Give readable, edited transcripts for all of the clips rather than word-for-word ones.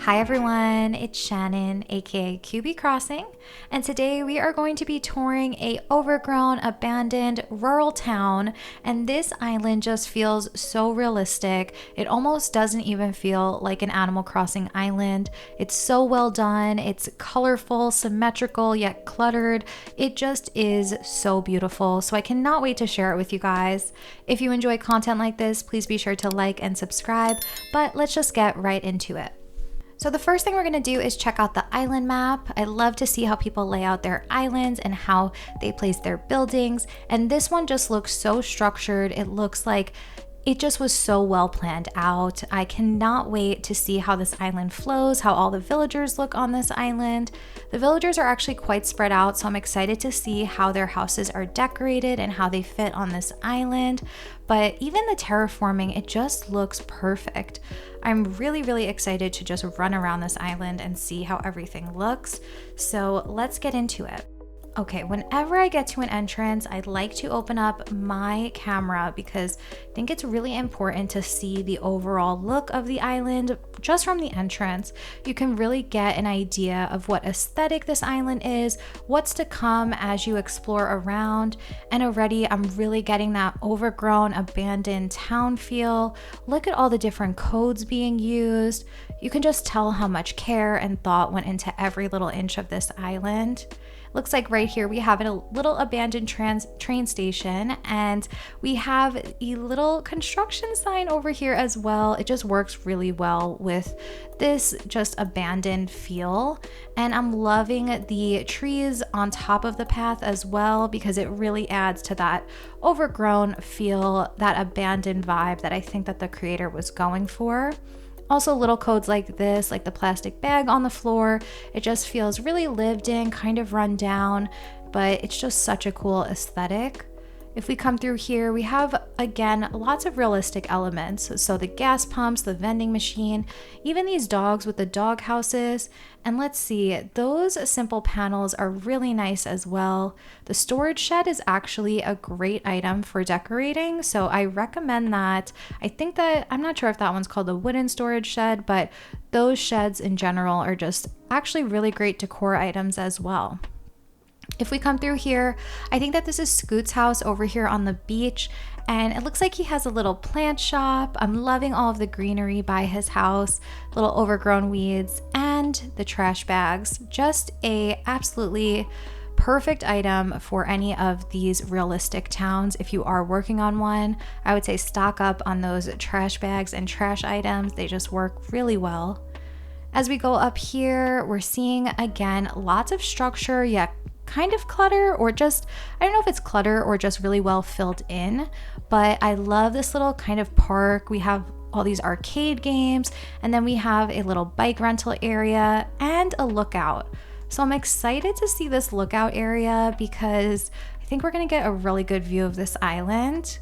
Hi everyone, it's Shannon, aka QB Crossing, and today we are going to be touring a overgrown, abandoned rural town, and this island just feels so realistic. It almost doesn't even feel like an Animal Crossing island. It's so well done, it's colorful, symmetrical, yet cluttered. It just is so beautiful, so I cannot wait to share it with you guys. If you enjoy content like this, please be sure to like and subscribe, but let's just get right into it. So the first thing we're going to do is check out the island map. I love to see how people lay out their islands and how they place their buildings. And this one just looks so structured. It looks like it just was so well planned out. I cannot wait to see how this island flows, how all the villagers look on this island. The villagers are actually quite spread out, so I'm excited to see how their houses are decorated and how they fit on this island. But even the terraforming, it just looks perfect. I'm really excited to just run around this island and see how everything looks. So let's get into it. Okay, whenever I get to an entrance, I'd like to open up my camera because I think it's really important to see the overall look of the island just from the entrance. You can really get an idea of what aesthetic this island is, what's to come as you explore around, and already I'm really getting that overgrown, abandoned town feel. Look at all the different codes being used. You can just tell how much care and thought went into every little inch of this island. Looks like right here we have a little abandoned train station, and we have a little construction sign over here as well. It just works really well with this just abandoned feel, and I'm loving the trees on top of the path as well because it really adds to that overgrown feel, that abandoned vibe that I think that the creator was going for. Also, little codes like this, like the plastic bag on the floor, it just feels really lived in, kind of run down, but it's just such a cool aesthetic. If we come through here, we have, again, lots of realistic elements. So the gas pumps, the vending machine, even these dogs with the dog houses. And let's see, those simple panels are really nice as well. The storage shed is actually a great item for decorating, so I recommend that. I think that, I'm not sure if that one's called the wooden storage shed, but those sheds in general are just actually really great decor items as well. If we come through here, I think that this is Scoot's house over here on the beach, and it looks like he has a little plant shop. I'm loving all of the greenery by his house, little overgrown weeds, and the trash bags. Just a absolutely perfect item for any of these realistic towns. If you are working on one, I would say stock up on those trash bags and trash items. They just work really well. As we go up here, we're seeing, again, lots of structure, yet kind of clutter, or just, I don't know if it's clutter or just really well filled in, but I love this little kind of park. We have all these arcade games, and then we have a little bike rental area and a lookout. So I'm excited to see this lookout area because I think we're gonna get a really good view of this island.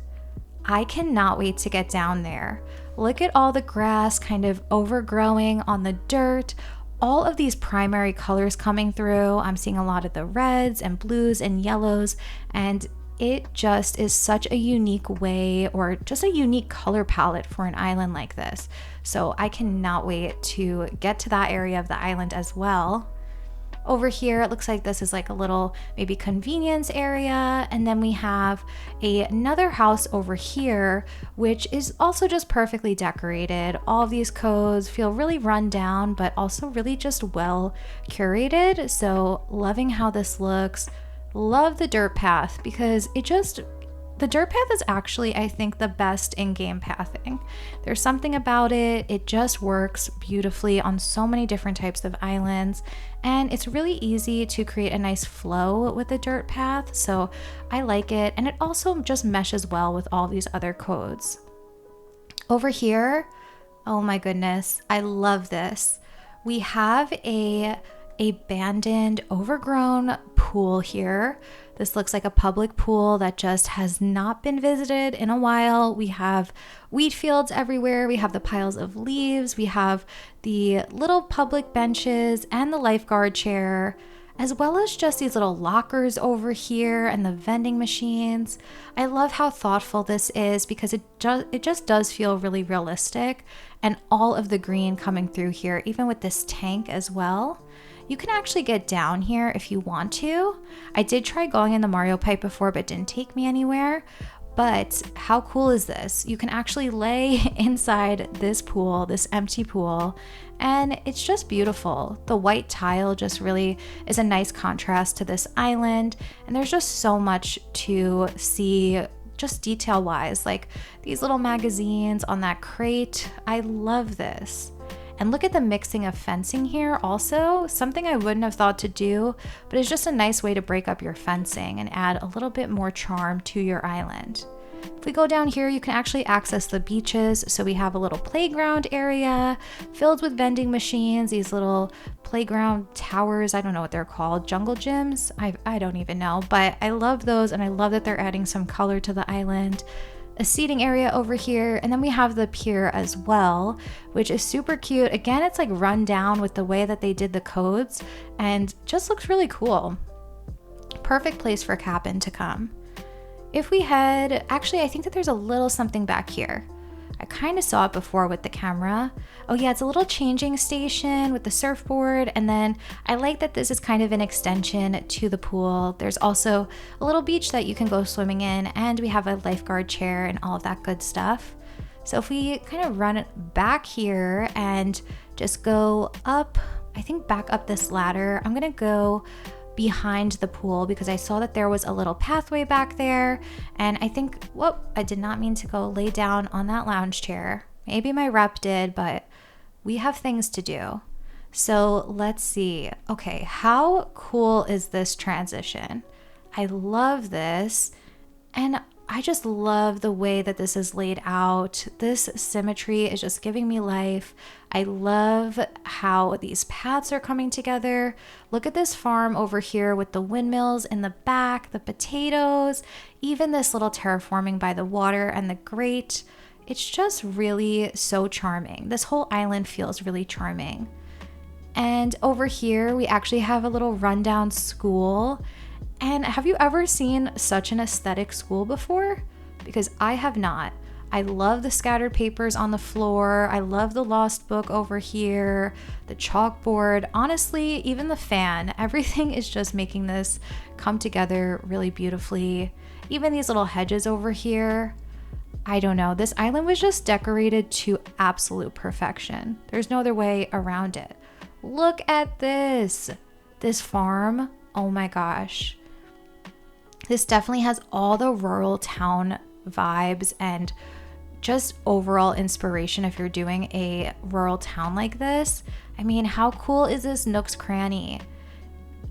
I cannot wait to get down there. Look at all the grass kind of overgrowing on the dirt. All of these primary colors coming through. I'm seeing a lot of the reds and blues and yellows, and it just is such a unique way, or just a unique color palette for an island like this. So I cannot wait to get to that area of the island as well. Over here, it looks like this is like a little maybe convenience area, and then we have another house over here, which is also just perfectly decorated. All of these codes feel really run down, but also really just well curated. So loving how this looks. Love the dirt path because the dirt path is actually, I think, the best in-game pathing. There's something about it. It just works beautifully on so many different types of islands, and it's really easy to create a nice flow with the dirt path, so I like it, and it also just meshes well with all these other codes. Over here, oh my goodness, I love this. We have a abandoned, overgrown pool here. This looks like a public pool that just has not been visited in a while. We have wheat fields everywhere. We have the piles of leaves. We have the little public benches and the lifeguard chair. as well as just these little lockers over here and the vending machines. I love how thoughtful this is because it just does feel really realistic, and all of the green coming through here, even with this tank as well. You can actually get down here if you want to. I did try going in the Mario pipe before, but it didn't take me anywhere. But how cool is this? You can actually lay inside this pool, this empty pool, and it's just beautiful. The white tile just really is a nice contrast to this island, and there's just so much to see just detail wise, like these little magazines on that crate. I love this. And look at the mixing of fencing here also, something I wouldn't have thought to do, but it's just a nice way to break up your fencing and add a little bit more charm to your island. If we go down here, you can actually access the beaches. So we have a little playground area filled with vending machines, these little playground towers. I don't know what they're called, jungle gyms. I don't even know, but I love those, and I love that they're adding some color to the island. A seating area over here, and then we have the pier as well, which is super cute. Again, it's like run down with the way that they did the codes and just looks really cool. Perfect place for cabin to come. If we head, actually I think that there's a little something back here. I kind of saw it before with the camera. Oh yeah, it's a little changing station with the surfboard, and then I like that this is kind of an extension to the pool. There's also a little beach that you can go swimming in, and we have a lifeguard chair and all of that good stuff. So if we kind of run it back here and just go up, I think back up this ladder, I'm gonna go behind the pool because I saw that there was a little pathway back there, and I think, whoop, I did not mean to go lay down on that lounge chair. Maybe my rep did, but we have things to do. So let's see. Okay, how cool is this transition? I love this, and I just love the way that this is laid out. This symmetry is just giving me life. I love how these paths are coming together. Look at this farm over here with the windmills in the back, the potatoes, even this little terraforming by the water and the grate. It's just really so charming. This whole island feels really charming. And over here, we actually have a little rundown school. And have you ever seen such an aesthetic school before? Because I have not. I love the scattered papers on the floor. I love the lost book over here, the chalkboard. Honestly, even the fan, everything is just making this come together really beautifully. Even these little hedges over here. I don't know. This island was just decorated to absolute perfection. There's no other way around it. Look at this. This farm. Oh my gosh. This definitely has all the rural town vibes and just overall inspiration if you're doing a rural town like this. I mean, how cool is this Nook's Cranny?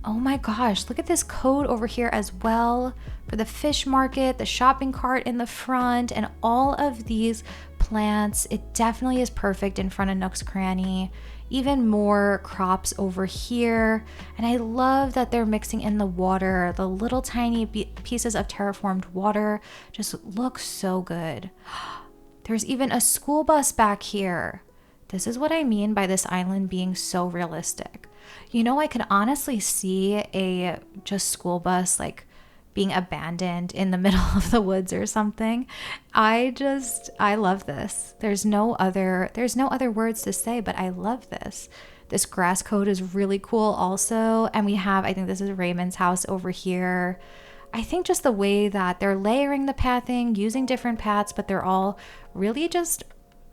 Oh my gosh, look at this code over here as well for the fish market, the shopping cart in the front, and all of these plants. It definitely is perfect in front of Nook's Cranny. Even more crops over here. And I love that they're mixing in the water. The little tiny pieces of terraformed water just look so good. There's even a school bus back here. This is what I mean by this island being so realistic. You know, I could honestly see a just school bus like being abandoned in the middle of the woods or something. I love this. There's no other words to say, but I love this. This grass coat is really cool also. And we have, I think this is Raymond's house over here. I think just the way that they're layering the pathing, using different paths, but they're all really just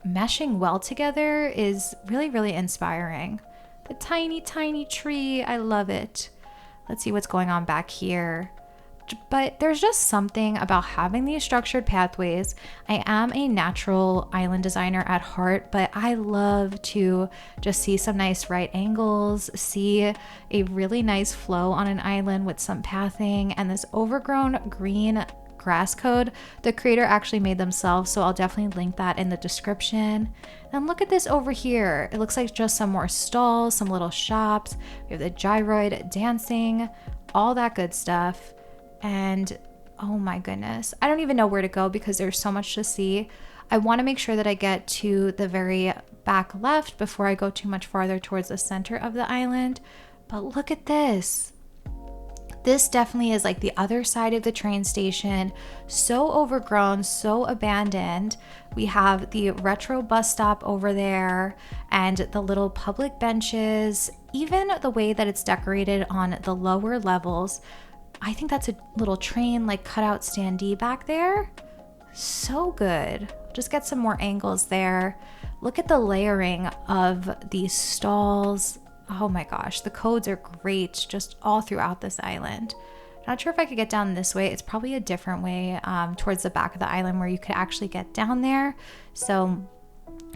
meshing well together is really, really inspiring. The tiny, tiny tree, I love it. Let's see what's going on back here. But there's just something about having these structured pathways. I am a natural island designer at heart, but I love to just see some nice right angles, see a really nice flow on an island with some pathing, and this overgrown green grass code the creator actually made themselves, so I'll definitely link that in the description. And look at this over here. It looks like just some more stalls, some little shops. We have the gyroid dancing, all that good stuff. And oh my goodness, I don't even know where to go because there's so much to see. I want to make sure that I get to the very back left before I go too much farther towards the center of the island. But look at this. This definitely is like the other side of the train station. So overgrown, so abandoned. We have the retro bus stop over there and the little public benches, even the way that it's decorated on the lower levels. I think that's a little train like cutout standee back there. So good. Just get some more angles there. Look at the layering of these stalls. Oh my gosh, the codes are great just all throughout this island. Not sure if I could get down this way. It's probably a different way towards the back of the island where you could actually get down there. So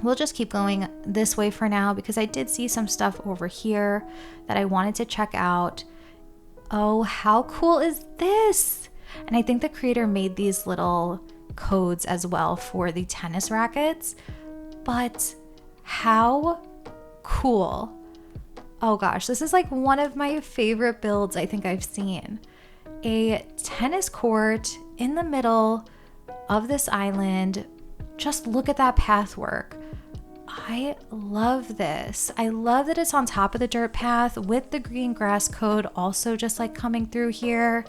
we'll just keep going this way for now because I did see some stuff over here that I wanted to check out. Oh, how cool is this? And I think the creator made these little codes as well for the tennis rackets, but how cool. Oh gosh, this is like one of my favorite builds I think I've seen. A tennis court in the middle of this island. Just look at that pathwork. I love this. I love that it's on top of the dirt path with the green grass code also just like coming through here.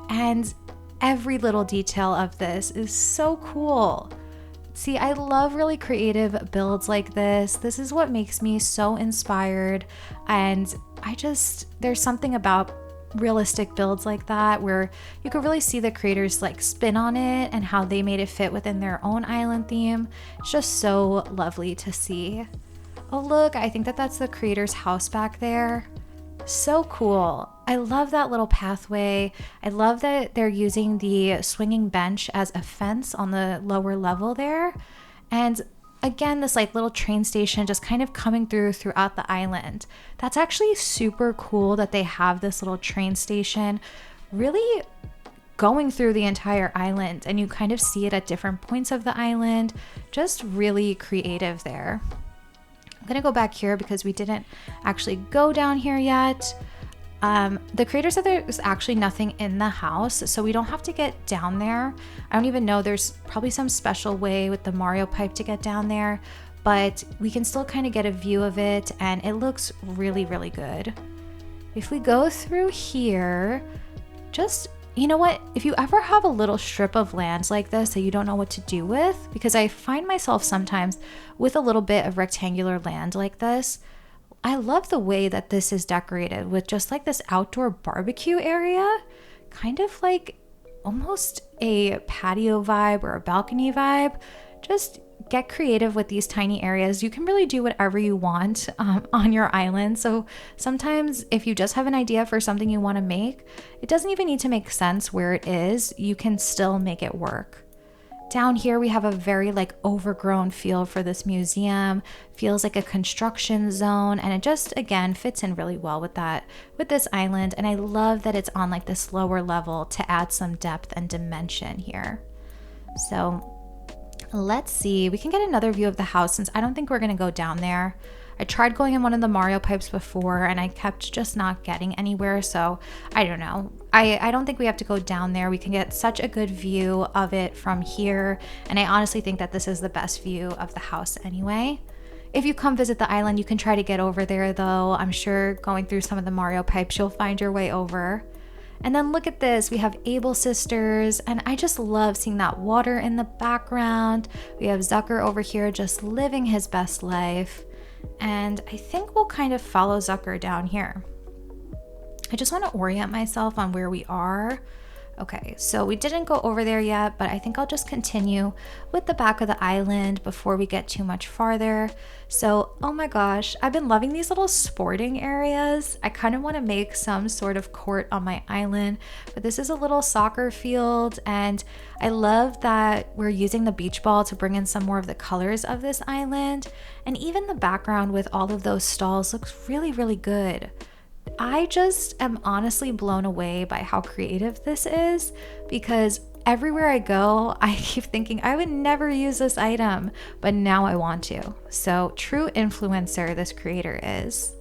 And every little detail of this is so cool. See, I love really creative builds like this. This is what makes me so inspired. And there's something about realistic builds like that where you could really see the creators like spin on it and how they made it fit within their own island theme. It's just so lovely to see. Oh look, I think that's the creator's house back there. So cool. I love that little pathway. I love that they're using the swinging bench as a fence on the lower level there. And again, this like little train station just kind of coming throughout the island. That's actually super cool that they have this little train station really going through the entire island, and you kind of see it at different points of the island. Just really creative there. I'm gonna go back here because we didn't actually go down here yet. The creator said there's actually nothing in the house, so we don't have to get down there. I don't even know, there's probably some special way with the Mario pipe to get down there, but we can still kind of get a view of it, and it looks really, really good. If we go through here, just, you know what, if you ever have a little strip of land like this that you don't know what to do with, because I find myself sometimes with a little bit of rectangular land like this, I love the way that this is decorated with just like this outdoor barbecue area, kind of like almost a patio vibe or a balcony vibe. Just get creative with these tiny areas. You can really do whatever you want on your island. So sometimes if you just have an idea for something you want to make, it doesn't even need to make sense where it is. You can still make it work. Down here, we have a very like overgrown feel for this museum. Feels like a construction zone, and it just, again, fits in really well with this island. And I love that it's on like this lower level to add some depth and dimension here. So let's see, we can get another view of the house since I don't think we're gonna go down there. I tried going in one of the Mario pipes before and I kept just not getting anywhere, so I don't know. I don't think we have to go down there. We can get such a good view of it from here, and I honestly think that this is the best view of the house anyway. If you come visit the island, you can try to get over there though. I'm sure going through some of the Mario pipes, you'll find your way over. And then look at this, we have Able Sisters, and I just love seeing that water in the background. We have Zucker over here just living his best life. And I think we'll kind of follow Zucker down here. I just want to orient myself on where we are. Okay, so we didn't go over there yet, but I think I'll just continue with the back of the island before we get too much farther. So, oh my gosh, I've been loving these little sporting areas. I kind of want to make some sort of court on my island, but this is a little soccer field, and I love that we're using the beach ball to bring in some more of the colors of this island. And even the background with all of those stalls looks really, really good. I just am honestly blown away by how creative this is, because everywhere I go, I keep thinking I would never use this item, but now I want to. So true influencer this creator is.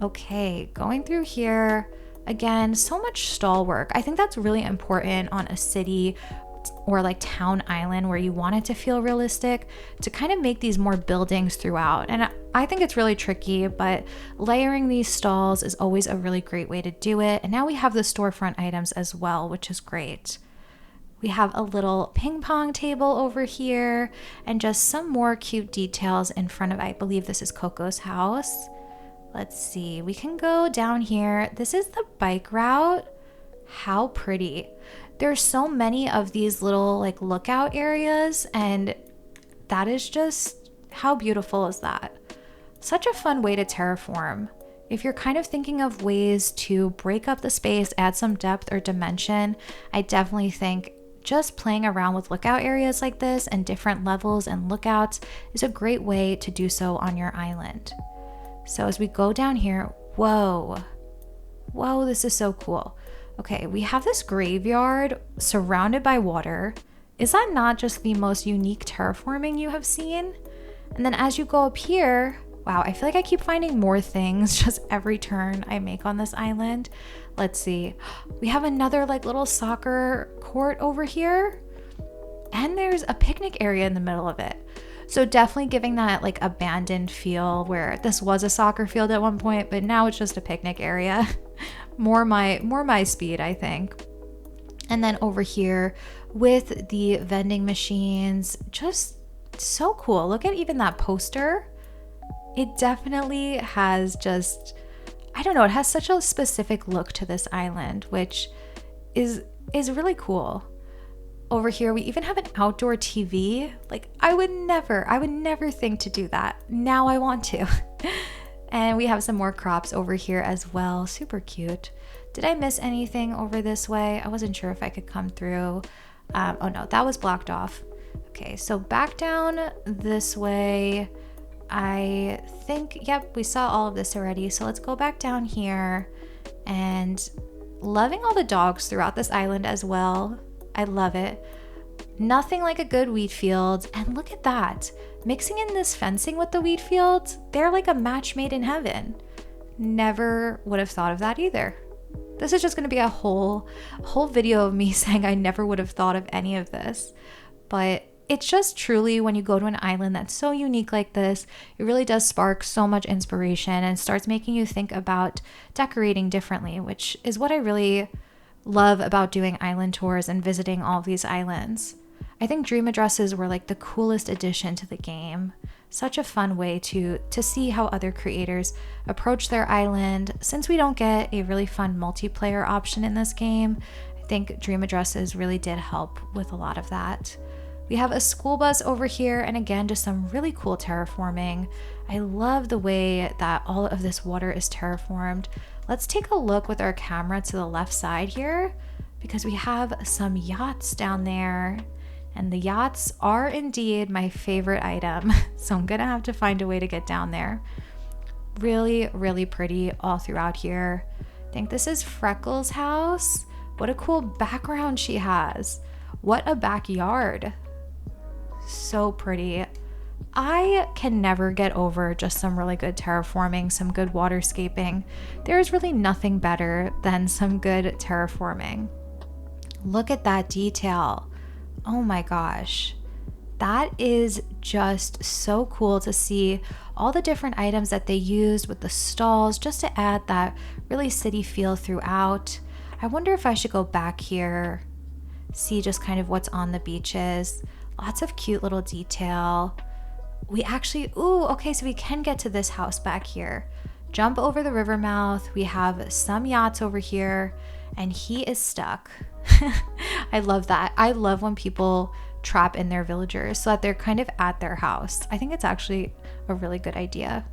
Okay, going through here, again, so much stall work. I think that's really important on a city or like town island where you want it to feel realistic, to kind of make these more buildings throughout. And I think it's really tricky, but layering these stalls is always a really great way to do it. And now we have the storefront items as well, which is great. We have a little ping pong table over here and just some more cute details in front of, I believe this is Coco's house. Let's see, we can go down here. This is the bike route. How pretty. There's so many of these little like lookout areas, and that is just, how beautiful is that? Such a fun way to terraform. If you're kind of thinking of ways to break up the space, add some depth or dimension, I definitely think just playing around with lookout areas like this and different levels and lookouts is a great way to do so on your island. So as we go down here, whoa, this is so cool. Okay, we have this graveyard surrounded by water. Is that not just the most unique terraforming you have seen? And then as you go up here, wow, I feel like I keep finding more things just every turn I make on this island. Let's see. We have another like little soccer court over here. And there's a picnic area in the middle of it. So definitely giving that like abandoned feel where this was a soccer field at one point, but now it's just a picnic area. More my speed, I think. And then over here with the vending machines, just so cool. Look at even that poster. It definitely has just, I don't know, it has such a specific look to this island, which is really cool. Over here, we even have an outdoor TV. Like I would never think to do that. Now I want to. And we have some more crops over here as well. Super cute. Did I miss anything over this way? I wasn't sure if I could come through. Oh no, that was blocked off. Okay, so back down this way. I think, yep, we saw all of this already. So let's go back down here, and loving all the dogs throughout this island as well. I love it. Nothing like a good wheat field. And look at that. Mixing in this fencing with the wheat fields, they're like a match made in heaven. Never would have thought of that either. This is just going to be a whole video of me saying I never would have thought of any of this. But it's just truly, when you go to an island that's so unique like this, it really does spark so much inspiration and starts making you think about decorating differently, which is what I really love about doing island tours and visiting all of these islands. I think dream addresses were like the coolest addition to the game. Such a fun way to see how other creators approach their island. Since we don't get a really fun multiplayer option in this game, I think dream addresses really did help with a lot of that. We have a school bus over here, and again, just some really cool terraforming. I love the way that all of this water is terraformed. Let's take a look with our camera to the left side here, because we have some yachts down there. And the yachts are indeed my favorite item. So I'm gonna have to find a way to get down there. Really, really pretty all throughout here. I think this is Freckles' house. What a cool background she has. What a backyard. So pretty. I can never get over just some really good terraforming, some good waterscaping. There's really nothing better than some good terraforming. Look at that detail. Oh my gosh. That is just so cool to see all the different items that they used with the stalls just to add that really city feel throughout. I wonder if I should go back here, see just kind of what's on the beaches. Lots of cute little detail. We actually, okay, so we can get to this house back here. Jump over the river mouth. We have some yachts over here, and he is stuck. I love that. I love when people trap in their villagers so that they're kind of at their house. I think it's actually a really good idea.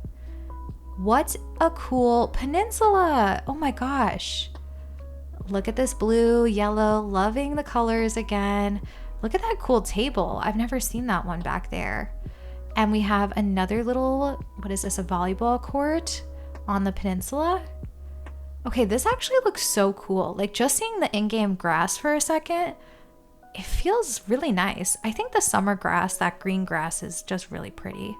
What a cool peninsula. Oh my gosh. Look at this blue, yellow, loving the colors again. Look at that cool table. I've never seen that one back there. And we have another little, what is this, a volleyball court on the peninsula? Okay, this actually looks so cool. Like just seeing the in-game grass for a second, it feels really nice. I think the summer grass, that green grass, is just really pretty.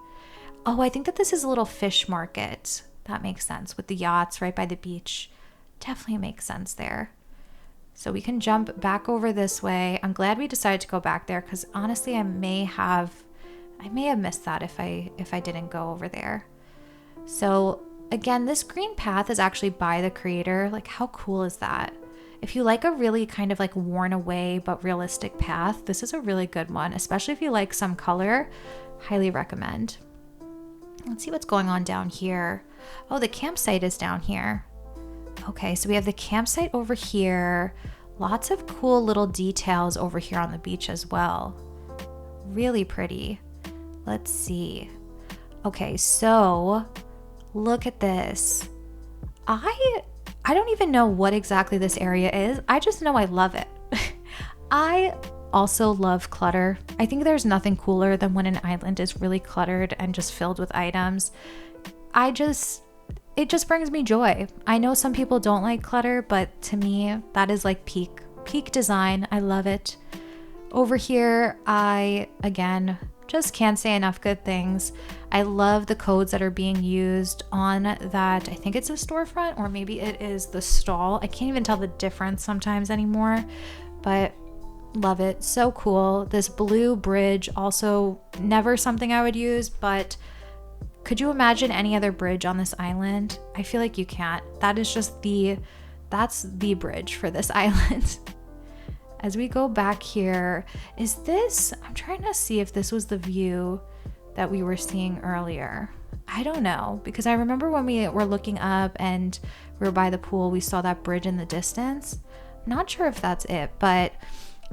Oh, I think that this is a little fish market. That makes sense with the yachts right by the beach. Definitely makes sense there. So we can jump back over this way. I'm glad we decided to go back there because honestly, I may have missed that if I didn't go over there. So again, this green path is actually by the creator. Like, how cool is that? If you like a really kind of like worn away but realistic path, this is a really good one, especially if you like some color. Highly recommend. Let's see what's going on down here. Oh, the campsite is down here. Okay, so we have the campsite over here. Lots of cool little details over here on the beach as well. Really pretty. Let's see. Okay, so look at this. I don't even know what exactly this area is. I just know I love it. I also love clutter. I think there's nothing cooler than when an island is really cluttered and just filled with items. It just brings me joy. I know some people don't like clutter, but to me, that is like peak design. I love it. Over here, I, again, just can't say enough good things. I love the codes that are being used on that. I think it's a storefront or maybe it is the stall. I can't even tell the difference sometimes anymore, but love it. So cool. This blue bridge, also never something I would use, but could you imagine any other bridge on this island? I feel like you can't. That is just that's the bridge for this island. As we go back here, I'm trying to see if this was the view that we were seeing earlier. I don't know, because I remember when we were looking up and we were by the pool, we saw that bridge in the distance. I'm not sure if that's it, but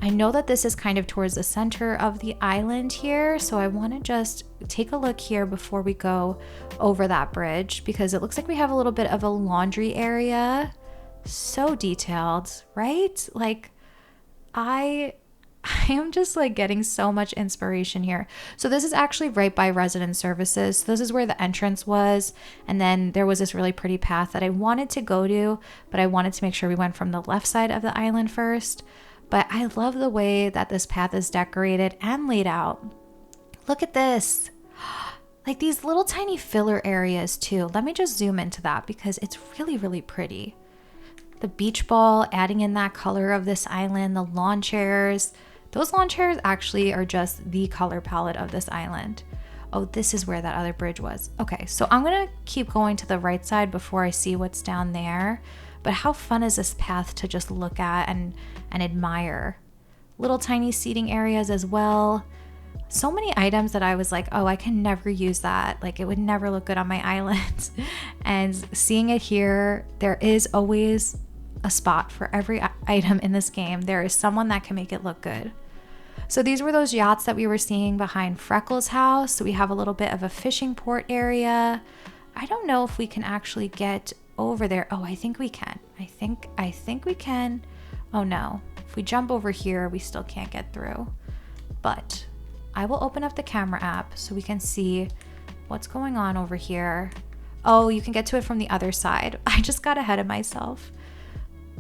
I know that this is kind of towards the center of the island here. So I want to just take a look here before we go over that bridge, because it looks like we have a little bit of a laundry area. So detailed, right? Like, I am just like getting so much inspiration here. So this is actually right by resident services. So this is where the entrance was. And then there was this really pretty path that I wanted to go to, but I wanted to make sure we went from the left side of the island first. But I love the way that this path is decorated and laid out. Look at this. Like these little tiny filler areas too. Let me just zoom into that because it's really, really pretty. The beach ball, adding in that color of this island, the lawn chairs. Those lawn chairs actually are just the color palette of this island. Oh, this is where that other bridge was. Okay, so I'm gonna keep going to the right side before I see what's down there. But how fun is this path to just look at and admire? Little tiny seating areas as well. So many items that I was like, oh, I can never use that. Like it would never look good on my island. And seeing it here, there is always a spot for every item in this game. There is someone that can make it look good. So these were those yachts that we were seeing behind Freckles' house. So we have a little bit of a fishing port area. I don't know if we can actually get over there. Oh, I think we can. I think we can. Oh no, if we jump over here, we still can't get through. But I will open up the camera app so we can see what's going on over here. Oh, you can get to it from the other side. I just got ahead of myself.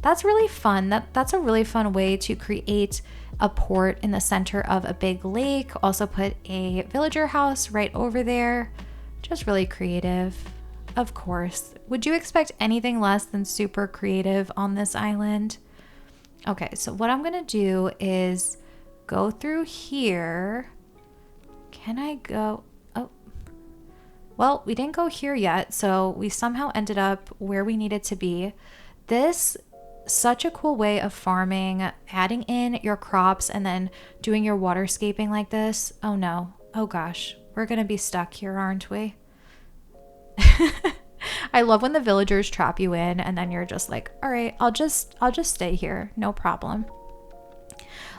That's really fun. That's a really fun way to create a port in the center of a big lake. Also put a villager house right over there. Just really creative. Of course. Would you expect anything less than super creative on this island? Okay, so what I'm gonna do is go through here. Can I go? Oh, well, we didn't go here yet, so we somehow ended up where we needed to be. This, such a cool way of farming, adding in your crops and then doing your waterscaping like this. Oh no, oh gosh, we're gonna be stuck here, aren't we? I love when the villagers trap you in and then you're just like, all right, I'll just stay here, no problem.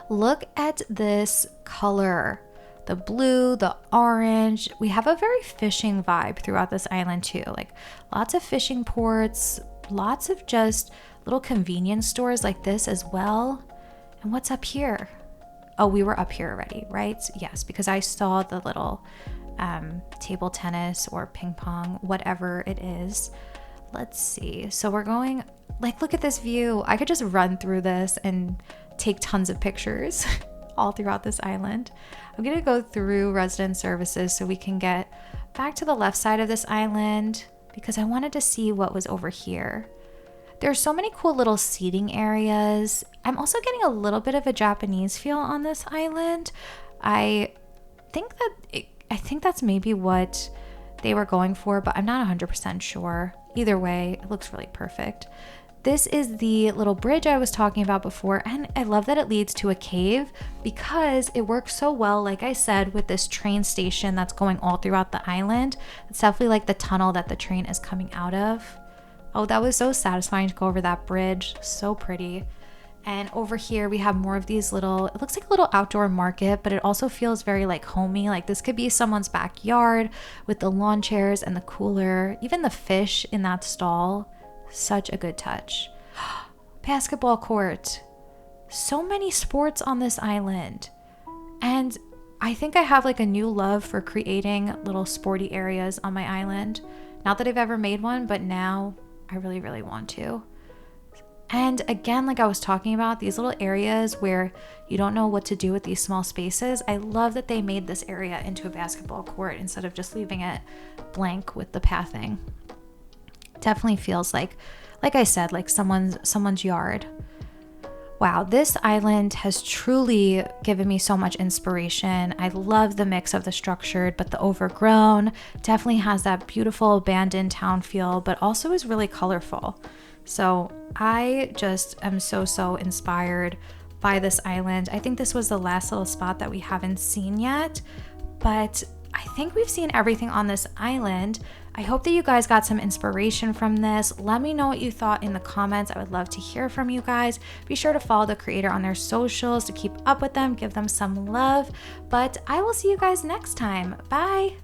Look at this color, the blue, the orange. We have a very fishing vibe throughout this island too, like lots of fishing ports, lots of just little convenience stores like this as well. And what's up here? Oh, we were up here already, right? Yes, because I saw the little table tennis or ping pong, whatever it is. Let's see. So we're going, like, look at this view. I could just run through this and take tons of pictures all throughout this island. I'm gonna go through resident services so we can get back to the left side of this island because I wanted to see what was over here. There's so many cool little seating areas. I'm also getting a little bit of a Japanese feel on this island. I think that's maybe what they were going for, but I'm not 100% sure. Either way, it looks really perfect. This is the little bridge I was talking about before, and I love that it leads to a cave because it works so well, like I said, with this train station that's going all throughout the island. It's definitely like the tunnel that the train is coming out of. Oh, that was so satisfying to go over that bridge. So pretty. And over here we have more of these little, it looks like a little outdoor market, but it also feels very like homey. Like this could be someone's backyard with the lawn chairs and the cooler, even the fish in that stall. Such a good touch. Basketball court. So many sports on this island. And I think I have like a new love for creating little sporty areas on my island. Not that I've ever made one, but now I really, really want to. And again, like I was talking about, these little areas where you don't know what to do with these small spaces. I love that they made this area into a basketball court instead of just leaving it blank with the pathing. Definitely feels like I said, like someone's yard. Wow, this island has truly given me so much inspiration. I love the mix of the structured but the overgrown. Definitely has that beautiful abandoned town feel, but also is really colorful. So I just am so inspired by this island. I think this was the last little spot that we haven't seen yet, but I think we've seen everything on this island. I hope that you guys got some inspiration from this. Let me know what you thought in the comments. I would love to hear from you guys. Be sure to follow the creator on their socials to keep up with them, give them some love. But I will see you guys next time. Bye.